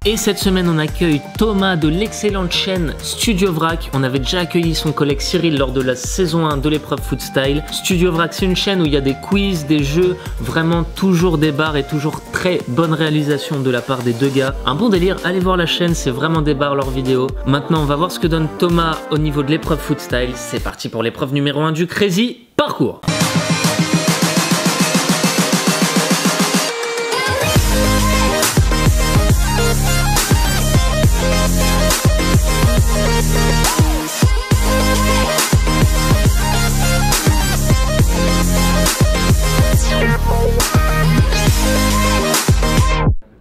Et cette semaine, on accueille Thomas de l'excellente chaîne Studio Vrac. On avait déjà accueilli son collègue Cyril lors de la saison 1 de l'épreuve Foot Style. Studio Vrac, c'est une chaîne où il y a des quiz, des jeux, vraiment toujours des barres et toujours très bonne réalisation de la part des deux gars. Un bon délire, allez voir la chaîne, c'est vraiment des barres leurs vidéos. Maintenant, on va voir ce que donne Thomas au niveau de l'épreuve Foot Style. C'est parti pour l'épreuve numéro 1 du Crazy Parcours.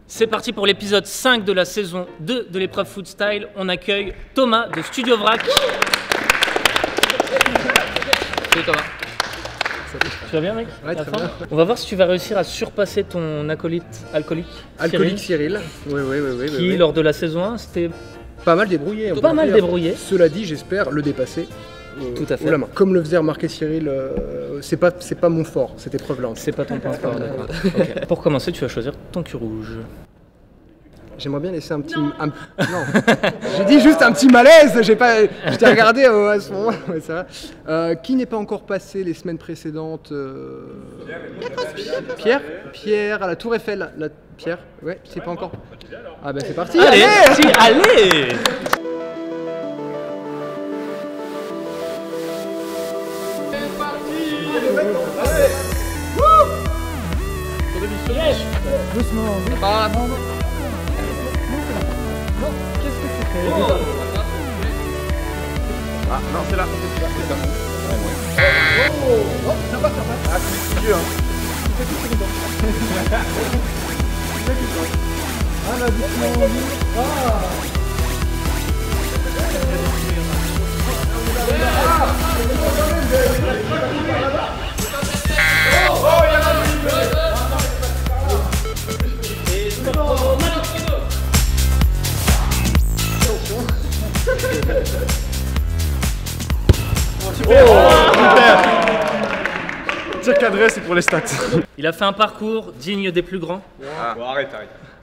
C'est parti pour l'épisode 5 de la saison 2 de l'épreuve Foot Style. On accueille Thomas de Studio Vrac. Salut Thomas. Tu vas bien mec? Ouais, très bien. On va voir si tu vas réussir à surpasser ton acolyte alcoolique. Alcoolique Cyril. Oui. Qui lors de la saison 1 c'était pas mal débrouillé. Pas mal débrouillé. Cela dit, j'espère le dépasser. Tout à fait. La main. Comme le faisait remarquer Cyril, c'est pas mon fort, cette épreuve-là. C'est pas ton point fort, d'accord. Okay. Pour commencer, tu vas choisir ton cul rouge. J'aimerais bien laisser un petit... Non, j'ai dit juste un petit malaise, je t'ai regardé à ce moment-là, ouais, ça va. Qui n'est pas encore passé les semaines précédentes Pierre à la Tour Eiffel. Pierre, ouais, c'est pas encore... Ah ben c'est parti. Allez, allez. Doucement. Non, qu'est-ce que tu fais? Ah non, c'est là. C'est ça. Oh, ça va. Ah, c'est vieux, hein. Ah, là, doucement. Tir cadré, c'est pour les stats. Il a fait un parcours digne des plus grands. Ah. Bon, arrête.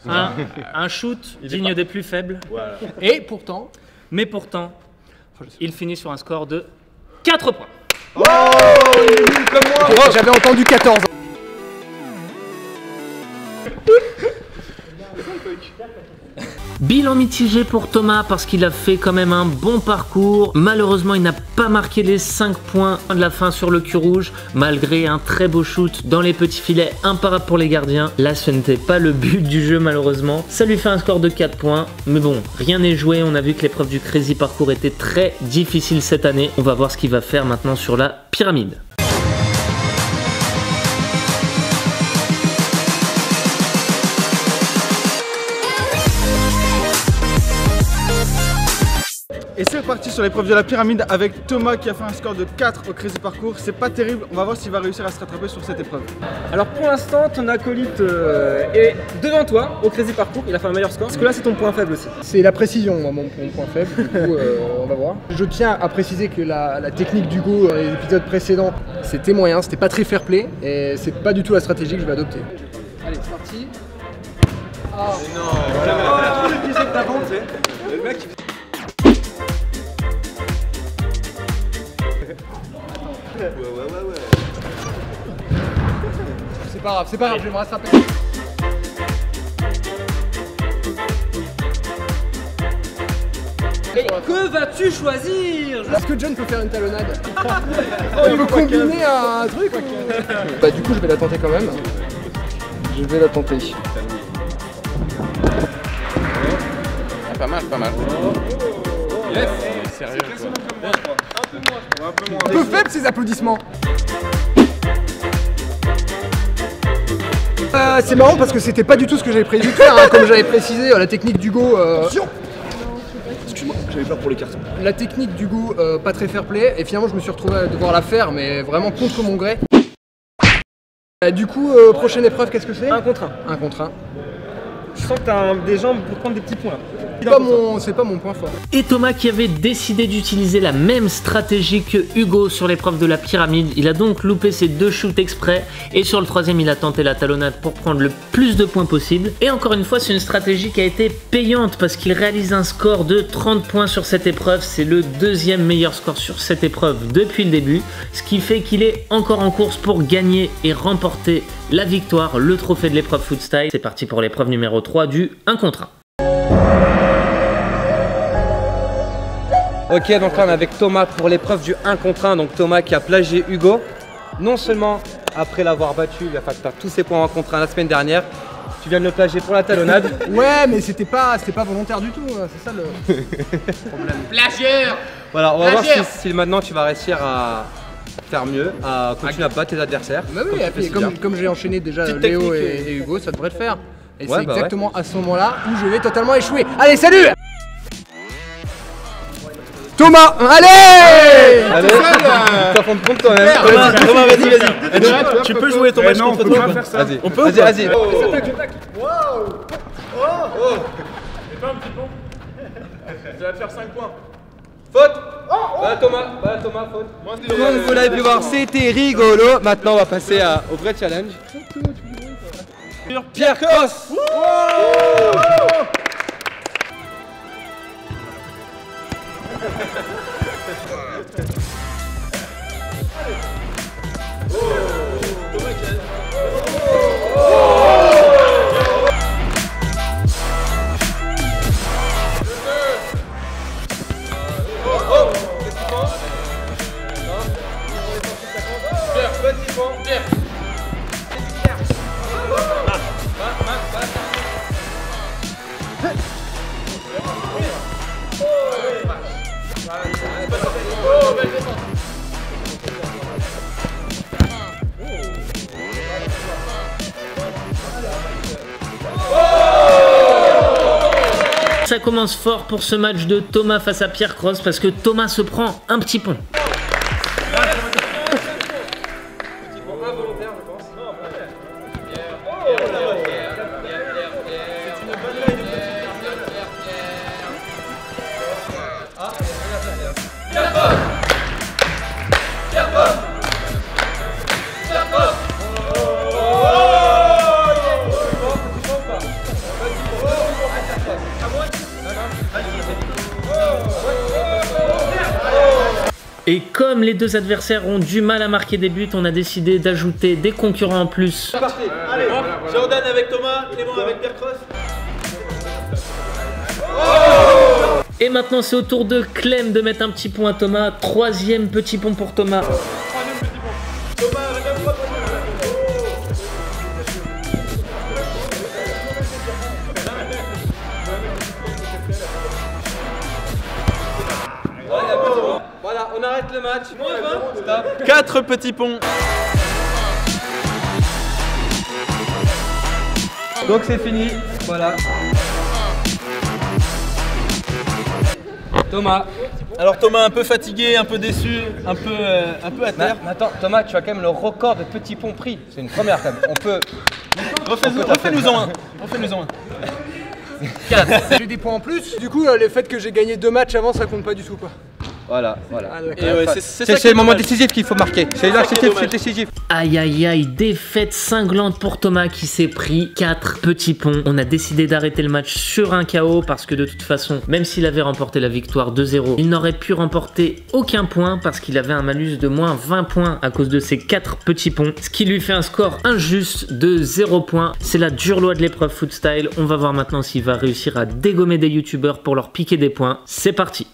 Un shoot digne des plus faibles. Voilà. Et pourtant, il finit sur un score de 4 points. Oh, il est nul comme moi. oh, j'avais entendu 14 ans. Bilan mitigé pour Thomas parce qu'il a fait quand même un bon parcours. Malheureusement, il n'a pas marqué les 5 points de la fin sur le cul rouge, malgré un très beau shoot dans les petits filets, imparable pour les gardiens. Là, ce n'était pas le but du jeu malheureusement. Ça lui fait un score de 4 points. Mais bon, rien n'est joué. On a vu que l'épreuve du Crazy Parcours était très difficile cette année. On va voir ce qu'il va faire maintenant sur la pyramide. Et c'est parti sur l'épreuve de la pyramide avec Thomas qui a fait un score de 4 au Crazy Parcours. C'est pas terrible, on va voir s'il va réussir à se rattraper sur cette épreuve. Alors pour l'instant, ton acolyte est devant toi au Crazy Parcours, il a fait un meilleur score. Parce que là, c'est ton point faible aussi. C'est la précision, moi, mon point faible. Du coup, on va voir. Je tiens à préciser que la technique d'Hugo dans les épisodes précédents, c'était moyen, c'était pas très fair play. Et c'est pas du tout la stratégie que je vais adopter. Allez, c'est parti. Ah. Non, voilà, trop l'épisode d'avant, tu sais. Le mec, Ouais. C'est pas grave, je vais me rattraper. Mais que vas-tu choisir? Est-ce que John peut faire une talonnade? Il peut combiner un truc ou... Bah du coup je vais la tenter quand même. Je vais la tenter. Ah, pas mal. Yes. Sérieux quoi. Un peu moins. Un peu faible ces applaudissements. C'est marrant parce que c'était pas du tout ce que j'avais prévu de faire, hein. Comme j'avais précisé, la technique d'Hugo... Excuse-moi, j'avais peur pour les cartons. La technique d'Hugo, pas très fair play, et finalement je me suis retrouvé à devoir la faire, mais vraiment contre mon gré. Du coup, prochaine épreuve, qu'est-ce que c'est? 1 contre 1. 1 contre 1. Je sens que t'as des jambes pour prendre des petits points. C'est pas mon point fort. Et Thomas qui avait décidé d'utiliser la même stratégie que Hugo sur l'épreuve de la pyramide, il a donc loupé ses 2 shoots exprès et sur le 3e il a tenté la talonnade pour prendre le plus de points possible. Et encore une fois c'est une stratégie qui a été payante parce qu'il réalise un score de 30 points sur cette épreuve, c'est le 2e meilleur score sur cette épreuve depuis le début, ce qui fait qu'il est encore en course pour gagner et remporter la victoire, le trophée de l'épreuve Foot Style. C'est parti pour l'épreuve numéro 3 du 1 contre 1. Ok, donc là on est avec Thomas pour l'épreuve du 1 contre 1. Donc Thomas qui a plagié Hugo. Non seulement après l'avoir battu, il a fait faire tous ses points en contre 1 la semaine dernière, tu viens de le plagier pour la talonnade. Ouais, mais c'était pas volontaire du tout, c'est ça le problème. Plagieur. Voilà, on va voir si maintenant tu vas réussir à faire mieux, à continuer à battre tes adversaires. Bah oui, comme j'ai enchaîné déjà Léo et Hugo, ça devrait le faire. Et c'est exactement à ce moment-là où je vais totalement échouer. Allez, salut! Thomas, allez! Allez, tu vas prendre compte toi-même. Thomas, vas-y. Tu peux jouer ton match contre toi. Vas-y, on peut. Vas-y. J'attaque. Waouh! C'est pas un petit pont. Ça va te faire 5 points. Faute! Voilà Thomas, faute. Tout le monde, vous l'avez pu voir, c'était rigolo. Maintenant, on va passer au vrai challenge. Pierre Cross! Ça commence fort pour ce match de Thomas face à Pierre Cross parce que Thomas se prend un petit pont. Et comme les 2 adversaires ont du mal à marquer des buts, on a décidé d'ajouter des concurrents en plus. C'est parti. Allez, Jordan avec Thomas, Clément avec Pierre Cross. Et maintenant c'est au tour de Clem de mettre un petit pont à Thomas. 3e petit pont pour Thomas. 3e petit pont. Thomas, regarde pas. Voilà, on arrête le match. 4 petits ponts. Donc c'est fini, voilà. Thomas. Alors Thomas un peu fatigué, un peu déçu, un peu à terre. Mais attends, Thomas, tu as quand même le record de petits ponts pris. C'est une première quand même. On peut. Refais-nous-en un. Refais-nous-en un. 4. J'ai des points en plus. Du coup, le fait que j'ai gagné 2 matchs avant, ça compte pas du tout quoi. Voilà. Ah, Et ouais, c'est le moment décisif qu'il faut marquer. C'est là, c'est décisif. Aïe aïe aïe, défaite cinglante pour Thomas qui s'est pris 4 petits ponts. On a décidé d'arrêter le match sur un KO parce que de toute façon, même s'il avait remporté la victoire 2-0, il n'aurait pu remporter aucun point parce qu'il avait un malus de moins 20 points à cause de ces 4 petits ponts, ce qui lui fait un score injuste de 0 points. C'est la dure loi de l'épreuve Foot Style. On va voir maintenant s'il va réussir à dégommer des youtubeurs pour leur piquer des points. C'est parti.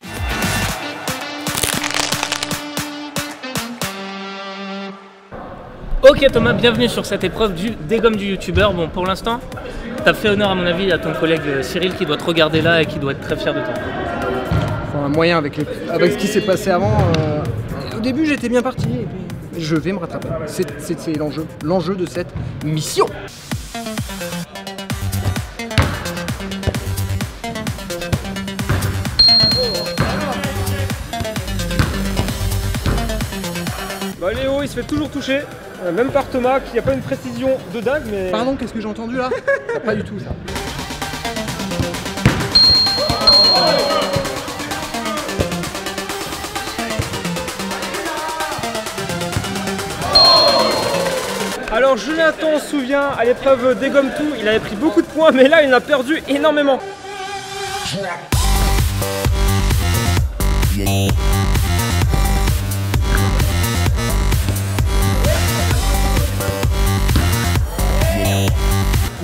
Ok Thomas, bienvenue sur cette épreuve du dégomme du youtubeur. Bon, pour l'instant, t'as fait honneur à mon avis à ton collègue Cyril qui doit te regarder là et qui doit être très fier de toi. Enfin, un moyen avec ce qui s'est passé avant. Au début, j'étais bien parti. Et puis, je vais me rattraper. C'est l'enjeu de cette mission. Bah Léo il se fait toujours toucher, même par Thomas qui n'a pas une précision de dingue mais... Pardon, qu'est-ce que j'ai entendu là? Pas du tout ça. Alors Jonathan, on se souvient, à l'épreuve des gommes tout, il avait pris beaucoup de points, mais là il en a perdu énormément.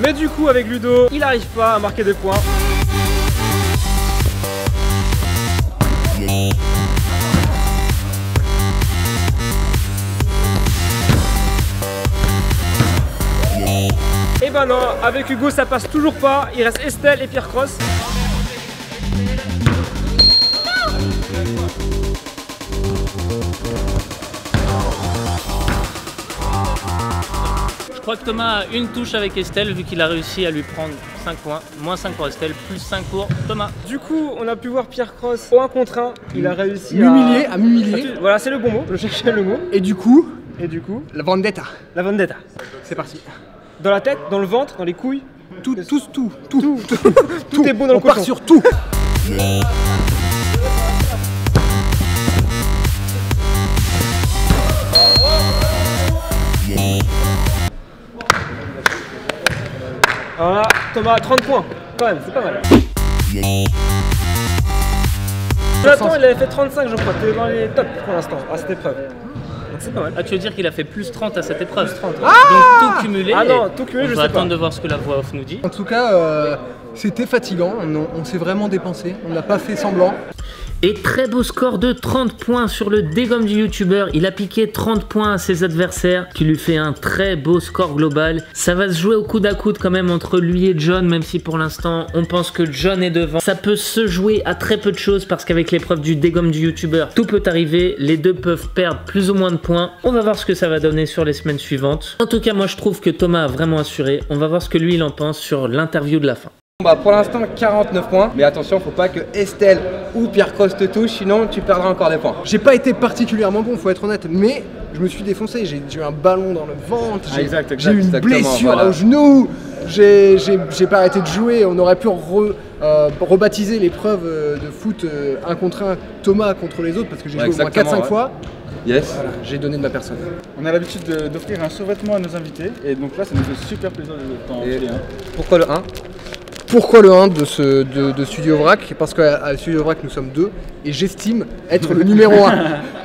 Mais du coup avec Ludo, il n'arrive pas à marquer des points. Et ben non, avec Hugo ça passe toujours pas, il reste Estelle et Pierre Cross. Je crois que Thomas a une touche avec Estelle vu qu'il a réussi à lui prendre 5 points. Moins 5 pour Estelle, plus 5 pour Thomas. Du coup, on a pu voir Pierre Cross au 1 contre 1. Il a réussi à m'humilier. Voilà, c'est le bon mot, je cherchais le mot. Et du coup, la vendetta. La vendetta. C'est parti. Dans la tête, dans le ventre, dans les couilles. Tout est bon dans le cochon. On part sur tout. Voilà, Thomas, 30 points. Quand même, c'est pas mal. Jonathan, il avait fait 35, je crois. T'es dans les tops pour l'instant, à cette épreuve. Donc c'est pas mal. Ah, tu veux dire qu'il a fait plus 30 à cette épreuve? Plus 30. Donc tout cumulé. Ah non, tout cumulé, je sais pas. On va attendre de voir ce que la voix off nous dit. En tout cas, c'était fatigant. On s'est vraiment dépensé. On n'a pas fait semblant. Et très beau score de 30 points sur le dégomme du youtubeur. Il a piqué 30 points à ses adversaires, qui lui fait un très beau score global. Ça va se jouer au coude à coude quand même entre lui et John, même si pour l'instant on pense que John est devant. Ça peut se jouer à très peu de choses parce qu'avec l'épreuve du dégomme du youtubeur, tout peut arriver. Les deux peuvent perdre plus ou moins de points. On va voir ce que ça va donner sur les semaines suivantes. En tout cas, moi je trouve que Thomas a vraiment assuré. On va voir ce que lui il en pense sur l'interview de la fin. Bah pour l'instant 49 points, mais attention, faut pas que Estelle ou Pierre Cross te touche, sinon tu perdras encore des points. J'ai pas été particulièrement bon, faut être honnête, mais je me suis défoncé, j'ai eu un ballon dans le ventre, j'ai eu une blessure au genou, j'ai pas arrêté de jouer, on aurait pu rebaptiser l'épreuve de foot 1 contre 1 Thomas contre les autres parce que j'ai joué au moins 4-5 fois. Yes. Voilà, j'ai donné de ma personne. On a l'habitude d'offrir un survêtement à nos invités et donc là ça nous fait super plaisir de t'en filer un. Pourquoi le 1? Pourquoi le 1 de Studio Vrac? Parce qu'à Studio Vrac nous sommes 2 et j'estime être le numéro 1.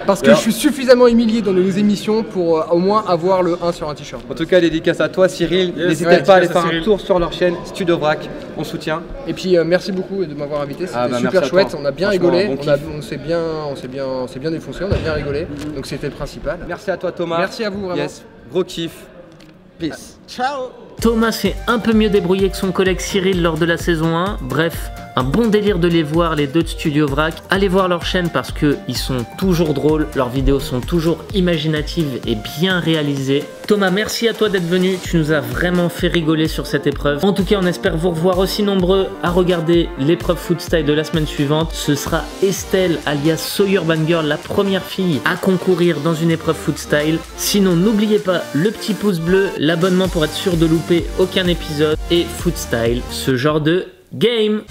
Parce que je suis suffisamment humilié dans nos émissions pour au moins avoir le 1 sur un t-shirt. En tout cas, dédicace à toi Cyril, n'hésitez pas à aller faire un tour sur leur chaîne Studio Vrac, on soutient. Et puis merci beaucoup de m'avoir invité, c'était super chouette, on a bien rigolé, on s'est bien défoncé, on a bien rigolé, donc c'était le principal. Merci à toi Thomas. Merci à vous vraiment. Yes, gros kiff. Peace. Ciao. Thomas s'est un peu mieux débrouillé que son collègue Cyril lors de la saison 1. Bref, un bon délire de les voir les deux de Studio Vrac. Allez voir leur chaîne parce qu'ils sont toujours drôles, leurs vidéos sont toujours imaginatives et bien réalisées. Thomas, merci à toi d'être venu, tu nous as vraiment fait rigoler sur cette épreuve. En tout cas, on espère vous revoir aussi nombreux à regarder l'épreuve Foot Style de la semaine suivante. Ce sera Estelle, alias So Urban Girl, la première fille à concourir dans une épreuve Foot Style. Sinon, n'oubliez pas le petit pouce bleu, l'abonnement pour être sûr de louper aucun épisode et Foot Style, ce genre de game.